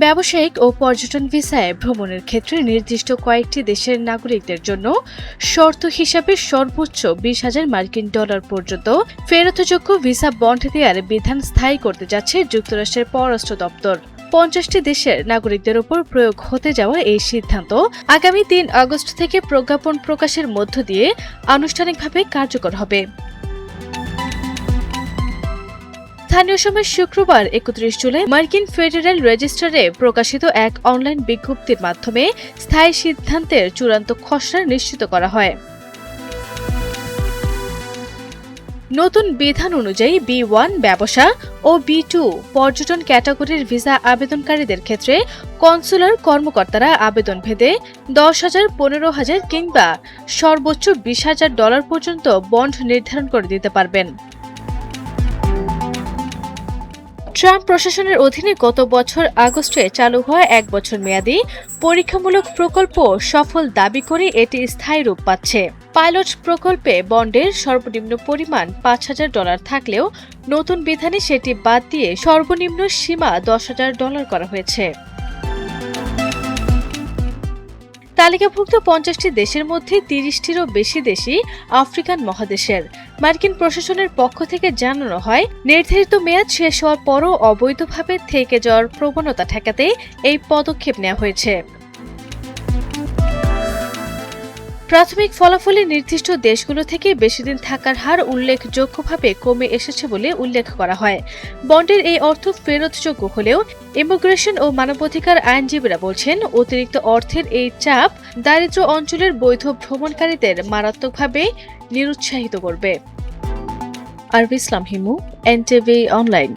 ব্যবসায়িক ও পর্যটন ভিসায় ভ্রমণের ক্ষেত্রে নির্দিষ্ট কয়েকটি দেশের নাগরিকদের জন্য শর্ত হিসাবে সর্বোচ্চ 20,000 মার্কিন ডলার পর্যন্ত ফেরতযোগ্য ভিসা বন্ড দেওয়ার বিধান স্থায়ী করতে যাচ্ছে যুক্তরাষ্ট্রের পররাষ্ট্র দপ্তর। 50টি দেশের নাগরিকদের উপর প্রয়োগ হতে যাওয়া এই সিদ্ধান্ত আগামী 3 আগস্ট থেকে প্রজ্ঞাপন প্রকাশের মধ্য দিয়ে আনুষ্ঠানিকভাবে কার্যকর হবে। স্থানীয় সময় শুক্রবার 31 জুলাই মার্কিন ফেডারেল রেজিস্টারে প্রকাশিত এক অনলাইন বিজ্ঞপ্তির মাধ্যমে স্থায়ী সিদ্ধান্তের চূড়ান্ত খসড়া নিশ্চিত করা হয়। নতুন বিধান অনুযায়ী B1 ব্যবসা ও B2 পর্যটন ক্যাটাগরির ভিসা আবেদনকারীদের ক্ষেত্রে কনসুলার কর্মকর্তারা আবেদন ভেদে 10,000, 15,000 কিংবা সর্বোচ্চ 20,000 ডলার পর্যন্ত বন্ড নির্ধারণ করে দিতে পারবেন। ট্রাম্প প্রশাসনের অধীনে গত বছর আগস্টে চালু হওয়া 1 বছর মেয়াদী পরীক্ষামূলক প্রকল্প সফল দাবি করে এটি স্থায়ী রূপ পাচ্ছে। পাইলট প্রকল্পে বন্ডের সর্বনিম্ন পরিমাণ 5,000 ডলার থাকলেও নতুন বিধানে সেটি বাদ দিয়ে সর্বনিম্ন সীমা 10,000 ডলার করা হয়েছে। তালিকাভুক্ত 50টি দেশের মধ্যে 30টিরও বেশি দেশই আফ্রিকান মহাদেশের। মার্কিন প্রশাসনের পক্ষ থেকে জানানো হয়, নির্ধারিত মেয়াদ শেষ হওয়ার পরও অবৈধভাবে থেকে যাওয়ার প্রবণতা ঠেকাতে এই পদক্ষেপ নেওয়া হয়েছে। প্রাথমিক ফলাফলে নির্দিষ্ট দেশগুলো থেকে বেশিদিন থাকার হার উল্লেখযোগ্যভাবে কমে এসেছে বলে উল্লেখ করা হয়। বন্ডের এই অর্থ ফেরতযোগ্য হলেও ইমিগ্রেশন ও মানবাধিকার আইনজীবীরা বলছেন, অতিরিক্ত অর্থের এই চাপ দারিদ্র্য অঞ্চলের বৈধ ভ্রমণকারীদের মারাত্মকভাবে নিরুৎসাহিত করবে। আরবি ইসলাম হিমু, NTV অনলাইন।